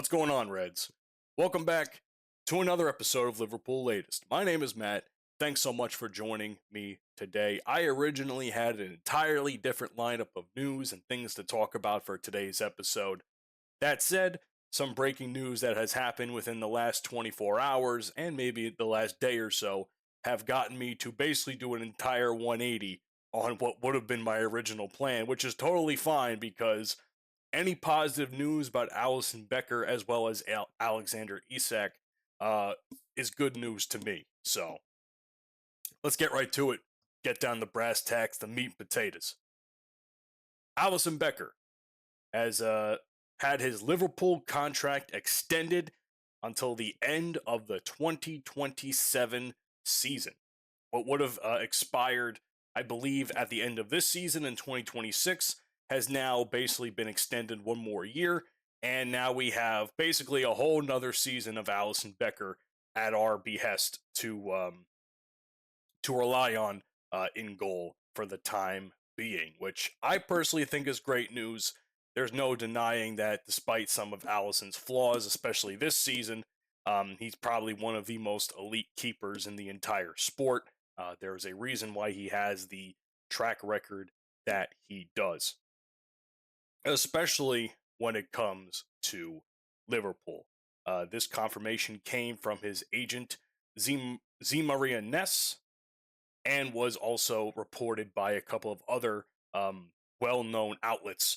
What's going on, Reds? Welcome back to another episode of Liverpool Latest. My name is Matt. Thanks so much for joining me today. I originally had an entirely different lineup of news and things to talk about for today's episode. That said, some breaking news that has happened within the last 24 hours and maybe the last day or so have gotten me to basically do an entire 180 on what would have been my original plan, which is totally fine because any positive news about Alisson Becker as well as Alexander Isak uh, is good news to me. So let's get right to it. Get down the brass tacks, the meat and potatoes. Alisson Becker has had his Liverpool contract extended until the end of the 2027 season. What would have expired, I believe, at the end of this season in 2026 has now basically been extended one more year, and now we have basically a whole nother season of Alisson Becker at our behest to rely on in goal for the time being, which I personally think is great news. There's no denying that despite some of Alisson's flaws, especially this season, he's probably one of the most elite keepers in the entire sport. There is a reason why he has the track record that he does, especially when it comes to Liverpool. This confirmation came from his agent, Maria Ness, and was also reported by a couple of other well-known outlets,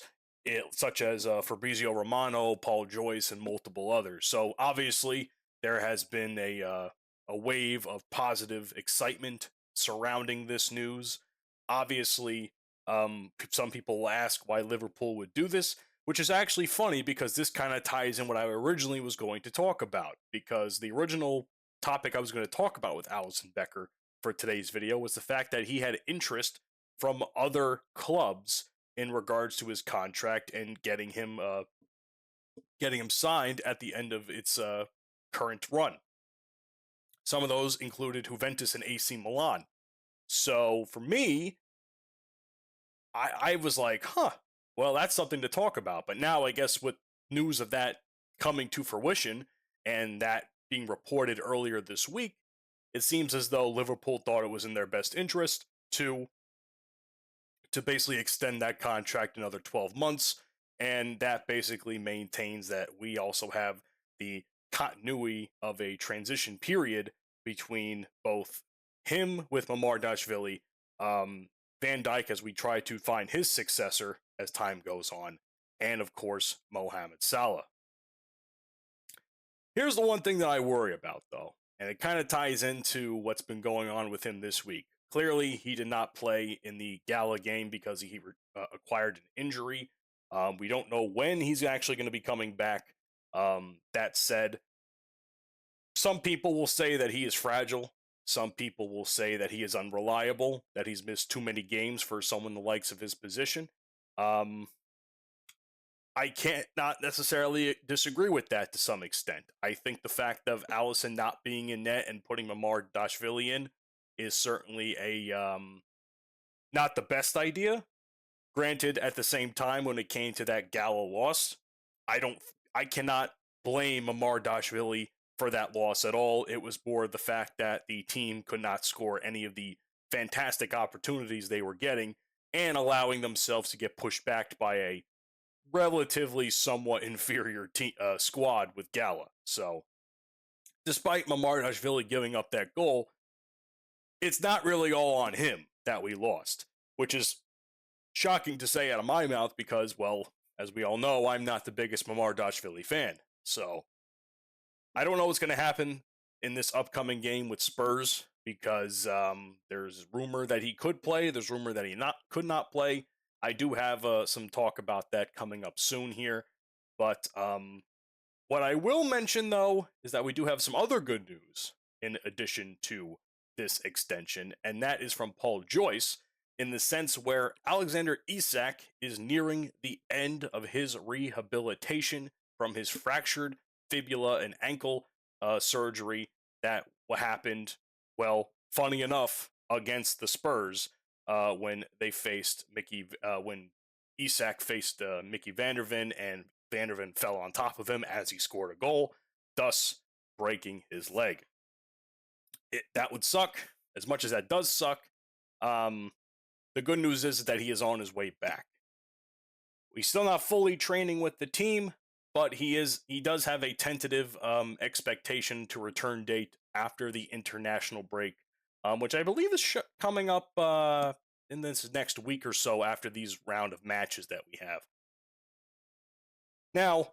such as Fabrizio Romano, Paul Joyce, and multiple others. So obviously, there has been a wave of positive excitement surrounding this news. Obviously, some people will ask why Liverpool would do this, which is actually funny because this kind of ties in what I originally was going to talk about. Because the original topic I was going to talk about with Alisson Becker for today's video was the fact that he had interest from other clubs in regards to his contract and getting him signed at the end of its current run. Some of those included Juventus and AC Milan. So for me, I was like, well, that's something to talk about. But now I guess with news of that coming to fruition and that being reported earlier this week, it seems as though Liverpool thought it was in their best interest to basically extend that contract another 12 months. And that basically maintains that we also have the continuity of a transition period between both him with Mamardashvili, Van Dijk as we try to find his successor as time goes on, and of course, Mohamed Salah. Here's the one thing that I worry about, though, and it kind of ties into what's been going on with him this week. Clearly, he did not play in the Gala game because he acquired an injury. We don't know when he's actually going to be coming back. That said, some people will say that he is fragile. Some people will say that he is unreliable, that he's missed too many games for someone the likes of his position. I can't not necessarily disagree with that to some extent. I think the fact of Alisson not being in net and putting Mamardashvili in is certainly a not the best idea. Granted, at the same time, when it came to that Gala loss, I cannot blame Mamardashvili for that loss at all. It was more the fact that the team could not score any of the fantastic opportunities they were getting and allowing themselves to get pushed back by a relatively somewhat inferior squad with Gala. So, despite Mamardashvili giving up that goal, it's not really all on him that we lost, which is shocking to say out of my mouth because, well, as we all know, I'm not the biggest Mamardashvili fan. So, I don't know what's going to happen in this upcoming game with Spurs because there's rumor that he could play. There's rumor that he could not play. I do have some talk about that coming up soon here. But what I will mention, though, is that we do have some other good news in addition to this extension, and that is from Paul Joyce, in the sense where Alexander Isak is nearing the end of his rehabilitation from his fractured fibula and ankle surgery that happened, well, funny enough, against the Spurs when they faced when Isak faced Mickey van der Ven and Vanderven fell on top of him as he scored a goal, thus breaking his leg. That would suck. As much as that does suck, the good news is that he is on his way back. He's still not fully training with the team, but he does have a tentative expectation to return date after the international break, which I believe is coming up in this next week or so after these round of matches that we have. Now,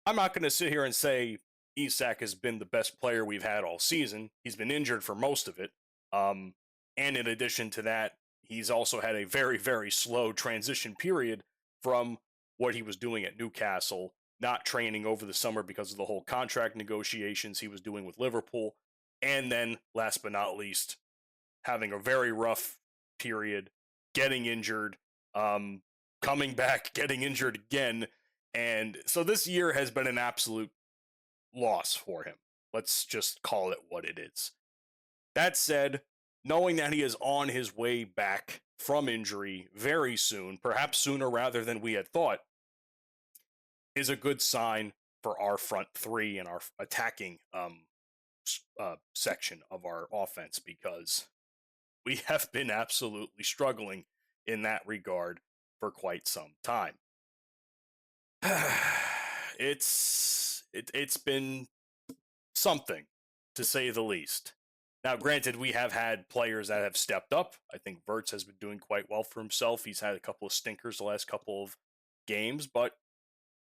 I'm not going to sit here and say Isak has been the best player we've had all season. He's been injured for most of it. And in addition to that, he's also had a very, very slow transition period from what he was doing at Newcastle, not training over the summer because of the whole contract negotiations he was doing with Liverpool, and then, last but not least, having a very rough period, getting injured, coming back, getting injured again, and so this year has been an absolute loss for him. Let's just call it what it is. That said, knowing that he is on his way back from injury very soon, perhaps sooner rather than we had thought, is a good sign for our front three and our attacking section of our offense, because we have been absolutely struggling in that regard for quite some time. It's been something, to say the least. Now, granted, we have had players that have stepped up. I think Wirtz has been doing quite well for himself. He's had a couple of stinkers the last couple of games, but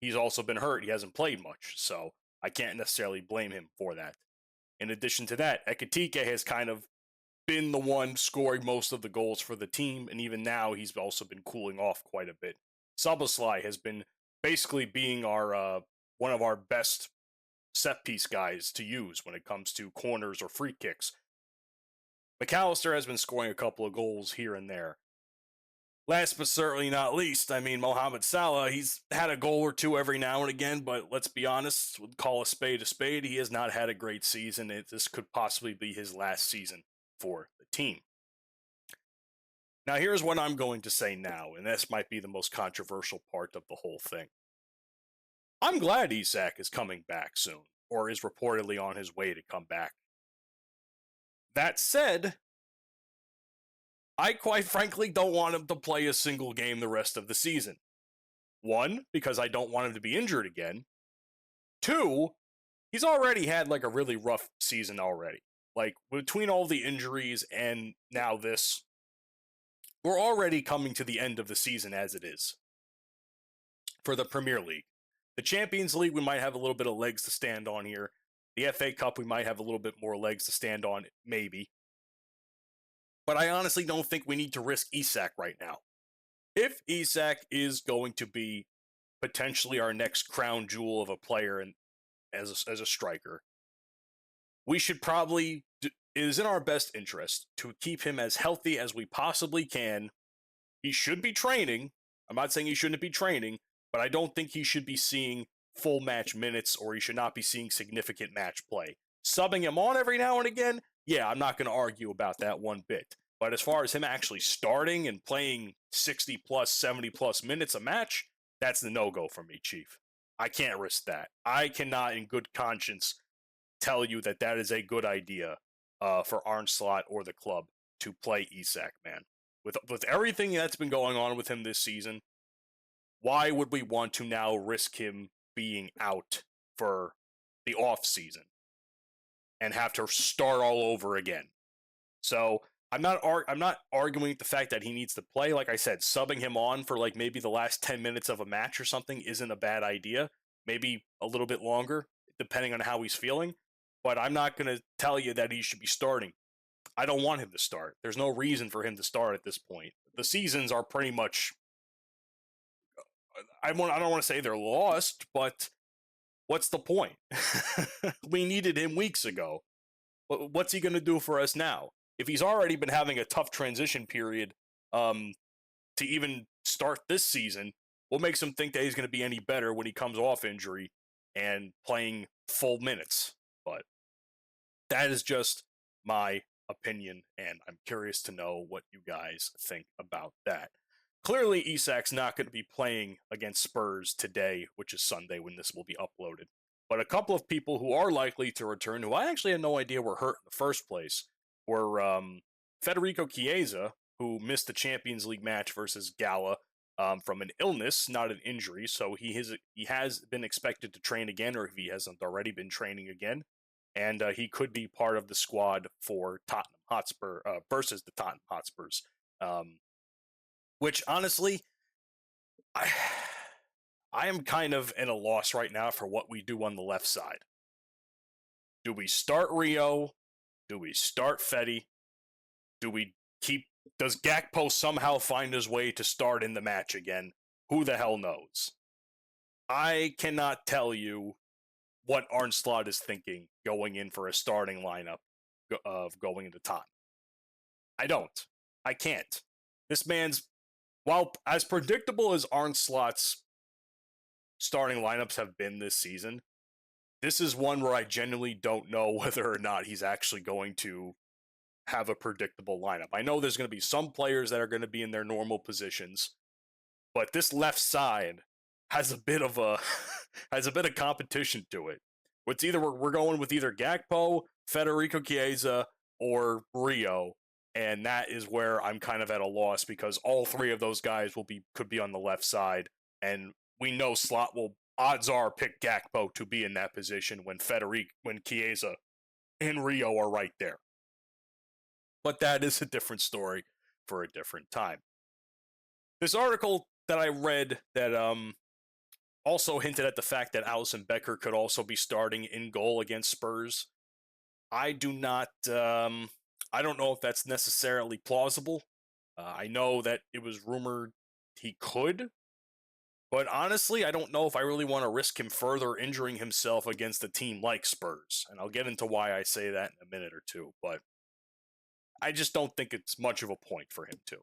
he's also been hurt. He hasn't played much, so I can't necessarily blame him for that. In addition to that, Ekitike has kind of been the one scoring most of the goals for the team, and even now he's also been cooling off quite a bit. Szoboszlai has been basically being our one of our best set-piece guys to use when it comes to corners or free kicks. McAllister has been scoring a couple of goals here and there. Last but certainly not least, I mean, Mohamed Salah, he's had a goal or two every now and again, but let's be honest, call a spade. He has not had a great season. This could possibly be his last season for the team. Now, here's what I'm going to say now, and this might be the most controversial part of the whole thing. I'm glad Isak is coming back soon, or is reportedly on his way to come back. That said, I quite frankly don't want him to play a single game the rest of the season. One, because I don't want him to be injured again. Two, he's already had like a really rough season already. Like, between all the injuries and now this, we're already coming to the end of the season as it is for the Premier League. The Champions League, we might have a little bit of legs to stand on here. The FA Cup, we might have a little bit more legs to stand on, maybe. But I honestly don't think we need to risk Isak right now. If Isak is going to be potentially our next crown jewel of a player and as a striker, we should probably, it is in our best interest to keep him as healthy as we possibly can. He should be training. I'm not saying he shouldn't be training, but I don't think he should be seeing full match minutes, or he should not be seeing significant match play. Subbing him on every now and again, yeah, I'm not going to argue about that one bit. But as far as him actually starting and playing 60 plus, 70 plus minutes a match, that's the no-go for me, Chief. I can't risk that. I cannot, in good conscience, tell you that that is a good idea for Arnslot or the club to play Isak, man. With everything that's been going on with him this season, why would we want to now risk him being out for the off season and have to start all over again? So I'm not arguing the fact that he needs to play. Like I said, subbing him on for like maybe the last 10 minutes of a match or something isn't a bad idea. Maybe a little bit longer, depending on how he's feeling. But I'm not going to tell you that he should be starting. I don't want him to start. There's no reason for him to start at this point. The seasons are pretty much, I don't want to say they're lost, but what's the point? We needed him weeks ago. What's he going to do for us now? If he's already been having a tough transition period to even start this season, what makes him think that he's going to be any better when he comes off injury and playing full minutes? But that is just my opinion, and I'm curious to know what you guys think about that. clearly Isak's not going to be playing against Spurs today, which is Sunday when this will be uploaded. But a couple of people who are likely to return, who I actually had no idea were hurt in the first place, were Federico Chiesa, who missed the Champions League match versus Gala from an illness, not an injury. So he has been expected to train again, or if he hasn't already been training again, and he could be part of the squad for Tottenham Hotspur versus the Tottenham Hotspurs. Which honestly, I I am kind of in a loss right now for what we do on the left side. Do we start Rio? Do we start Fetty? Do we keep? Does Gakpo somehow find his way to start in the match again? Who the hell knows? I cannot tell you what Arne Slot is thinking going in for a starting lineup of going into Tottenham. I don't. I can't. This man's, while as predictable as Arne Slot's starting lineups have been this season, this is one where I genuinely don't know whether or not he's actually going to have a predictable lineup. I know there's going to be some players that are going to be in their normal positions, but this left side has a bit of a has a bit of competition to it. It's either we're going with either Gakpo, Federico Chiesa, or Rio, and that is where I'm kind of at a loss because all three of those guys could be on the left side, and we know Slot will odds are pick Gakpo to be in that position when Chiesa and Rio are right there. But that is a different story for a different time. This article that I read that also hinted at the fact that Alisson Becker could also be starting in goal against Spurs. I do not. I don't know if that's necessarily plausible. I know that it was rumored he could, but honestly, I don't know if I really want to risk him further injuring himself against a team like Spurs. And I'll get into why I say that in a minute or two, but I just don't think it's much of a point for him to.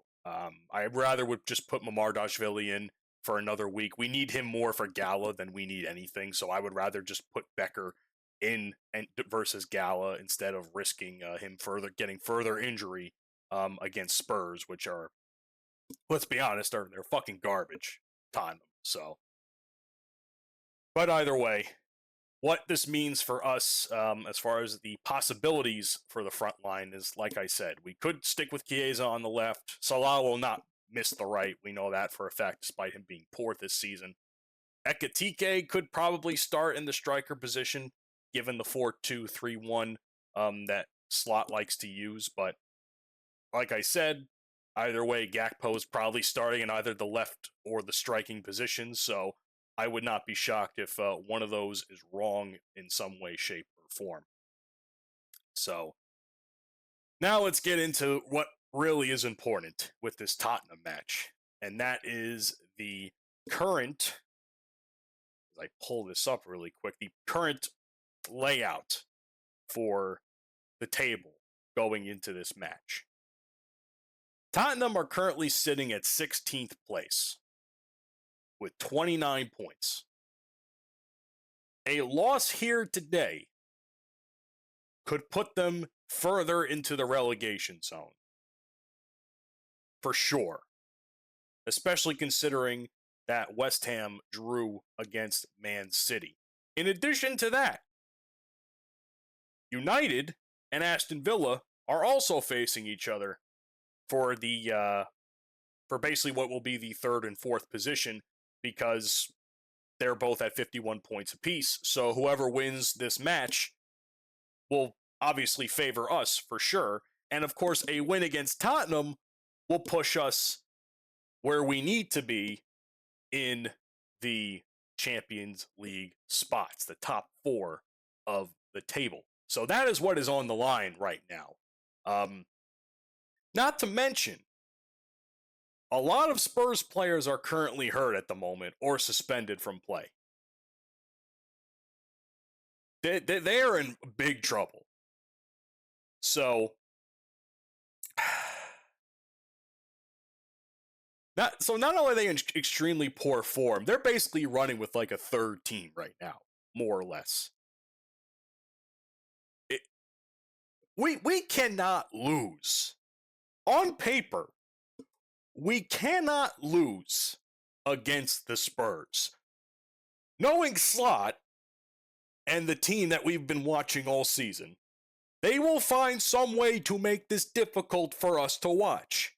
I rather would just put Mamardashvili in for another week. We need him more for Gala than we need anything, so I would rather just put Becker in versus Gala instead of risking him getting further injury against Spurs, which are, let's be honest, they're fucking garbage. Tottenham. So, but either way, what this means for us as far as the possibilities for the front line is, like I said, we could stick with Chiesa on the left. Salah will not miss the right. We know that for a fact, despite him being poor this season. Ekatike could probably start in the striker position, given the 4-2-3-1 that Slot likes to use. But like I said, either way, Gakpo is probably starting in either the left or the striking position. So I would not be shocked if one of those is wrong in some way, shape, or form. So now let's get into what really is important with this Tottenham match, and that is the current, as I pull this up really quick, the current layout for the table going into this match. Tottenham are currently sitting at 16th place with 29 points. A loss here today could put them further into the relegation zone. For sure. Especially considering that West Ham drew against Man City. In addition to that, United and Aston Villa are also facing each other for basically what will be the third and fourth position, because they're both at 51 points apiece. So whoever wins this match will obviously favor us for sure. And of course, a win against Tottenham will push us where we need to be in the Champions League spots, the top four of the table. So that is what is on the line right now. Not to mention, a lot of Spurs players are currently hurt at the moment or suspended from play. They are in big trouble. So, not only are they in extremely poor form, they're basically running with like a third team right now, more or less. We cannot lose. On paper, We cannot lose against the Spurs. Knowing Slot and the team that we've been watching all season, they will find some way to make this difficult for us to watch.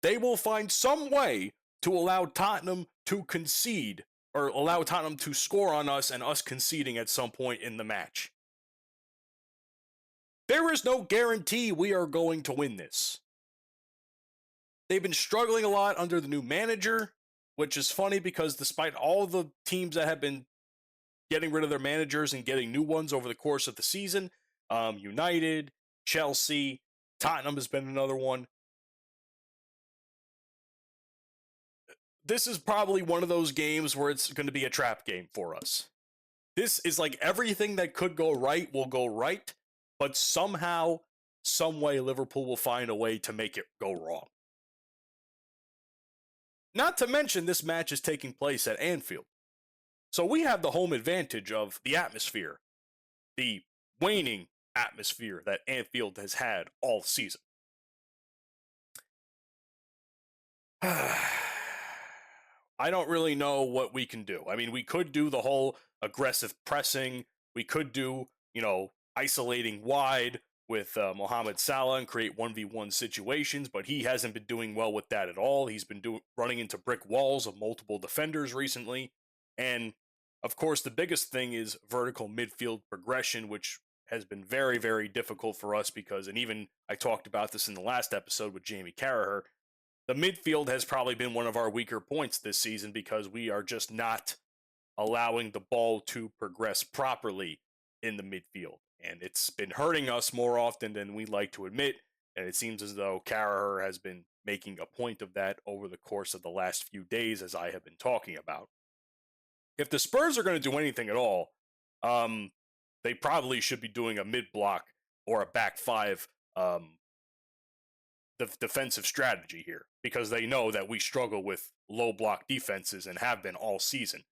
They will find some way to allow Tottenham to concede or allow Tottenham to score on us and us conceding at some point in the match. There is no guarantee we are going to win this. They've been struggling a lot under the new manager, which is funny because despite all the teams that have been getting rid of their managers and getting new ones over the course of the season, United, Chelsea, Tottenham has been another one. This is probably one of those games where it's going to be a trap game for us. This is like everything that could go right will go right, but somehow, some way, Liverpool will find a way to make it go wrong. Not to mention, this match is taking place at Anfield. So we have the home advantage of the atmosphere, the waning atmosphere that Anfield has had all season. I don't really know what we can do. I mean, we could do the whole aggressive pressing. We could do, isolating wide with Mohamed Salah and create 1v1 situations, but he hasn't been doing well with that at all. He's been running into brick walls of multiple defenders recently. And, of course, the biggest thing is vertical midfield progression, which has been very, very difficult for us because, and even I talked about this in the last episode with Jamie Carragher, the midfield has probably been one of our weaker points this season because we are just not allowing the ball to progress properly in the midfield. And it's been hurting us more often than we like to admit. And it seems as though Carragher has been making a point of that over the course of the last few days, as I have been talking about. If the Spurs are going to do anything at all, they probably should be doing a mid-block or a back five the defensive strategy here because they know that we struggle with low block defenses and have been all season.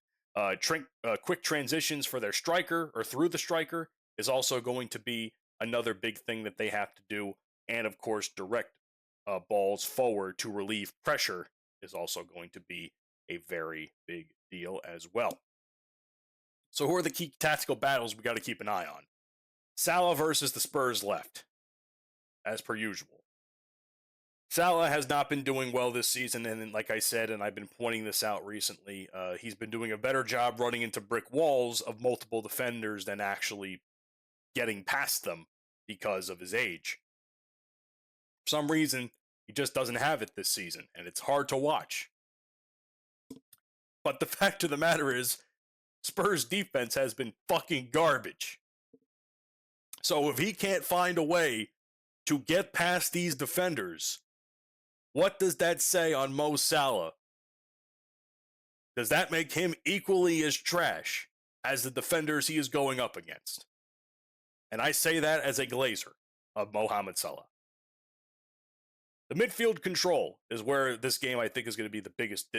Quick transitions for their striker or through the striker is also going to be another big thing that they have to do. And of course, direct balls forward to relieve pressure is also going to be a very big deal as well. So who are the key tactical battles we got to keep an eye on? Salah versus the Spurs left, as per usual. Salah has not been doing well this season, and like I said, and I've been pointing this out recently, he's been doing a better job running into brick walls of multiple defenders than actually getting past them because of his age. For some reason, he just doesn't have it this season, and it's hard to watch. But the fact of the matter is, Spurs defense has been fucking garbage. So if he can't find a way to get past these defenders, what does that say on Mo Salah? Does that make him equally as trash as the defenders he is going up against? And I say that as a glazer of Mohamed Salah. The midfield control is where this game I think is going to be the biggest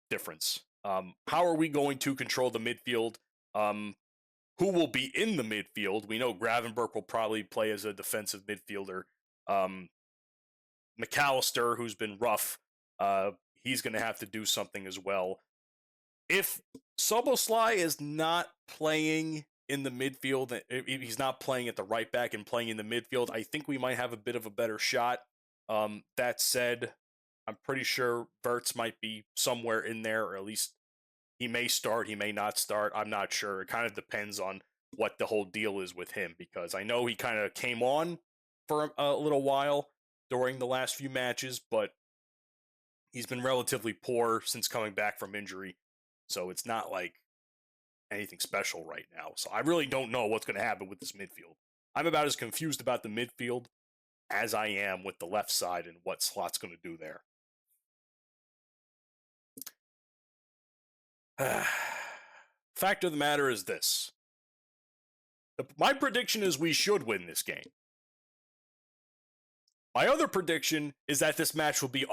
difference. How are we going to control the midfield? Who will be in the midfield? We know Gravenberch will probably play as a defensive midfielder. McAllister, who's been rough, he's going to have to do something as well. If Szoboszlai is not playing in the midfield, if he's not playing at the right back and playing in the midfield, I think we might have a bit of a better shot. That said, I'm pretty sure Wirtz might be somewhere in there, or at least he may start, he may not start. I'm not sure. It kind of depends on what the whole deal is with him, because I know he kind of came on for a little while during the last few matches, but he's been relatively poor since coming back from injury. So it's not like anything special right now. So I really don't know what's going to happen with this midfield. I'm about as confused about the midfield as I am with the left side and what Slot's going to do there. Fact of the matter is this. My prediction is we should win this game. My other prediction is that this match will be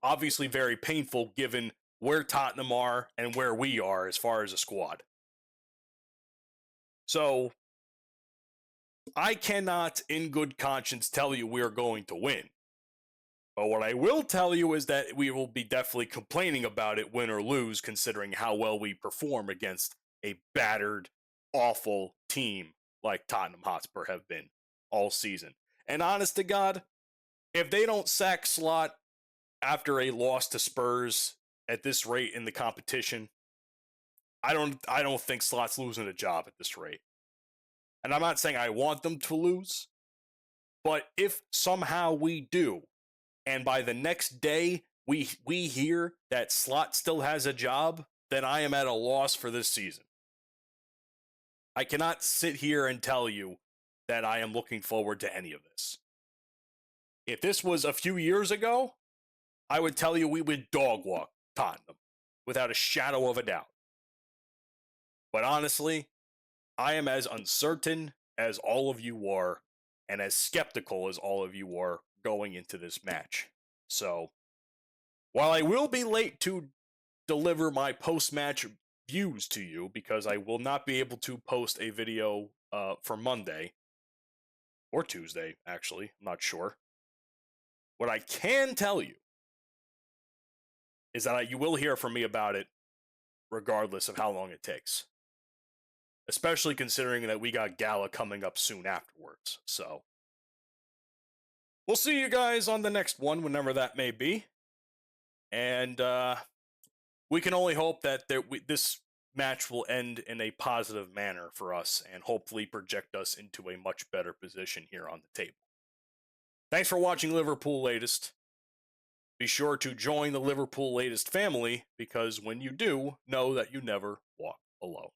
obviously very painful given where Tottenham are and where we are as far as a squad. So, I cannot in good conscience tell you we are going to win. But what I will tell you is that we will be definitely complaining about it, win or lose, considering how well we perform against a battered, awful team like Tottenham Hotspur have been all season. And honest to God, if they don't sack Slot after a loss to Spurs at this rate in the competition, I don't think Slot's losing a job at this rate. And I'm not saying I want them to lose, but if somehow we do, and by the next day we hear that Slot still has a job, then I am at a loss for this season. I cannot sit here and tell you that I am looking forward to any of this. If this was a few years ago, I would tell you we would dog walk Tottenham without a shadow of a doubt. But honestly, I am as uncertain as all of you are and as skeptical as all of you are going into this match. So, while I will be late to deliver my post-match views to you because I will not be able to post a video for Monday or Tuesday, actually, I'm not sure. What I can tell you is that you will hear from me about it regardless of how long it takes. Especially considering that we got Gala coming up soon afterwards. So, we'll see you guys on the next one, whenever that may be. And we can only hope that this match will end in a positive manner for us and hopefully project us into a much better position here on the table. Thanks for watching Liverpool Latest. Be sure to join the Liverpool Latest family because when you do, know that you never walk alone.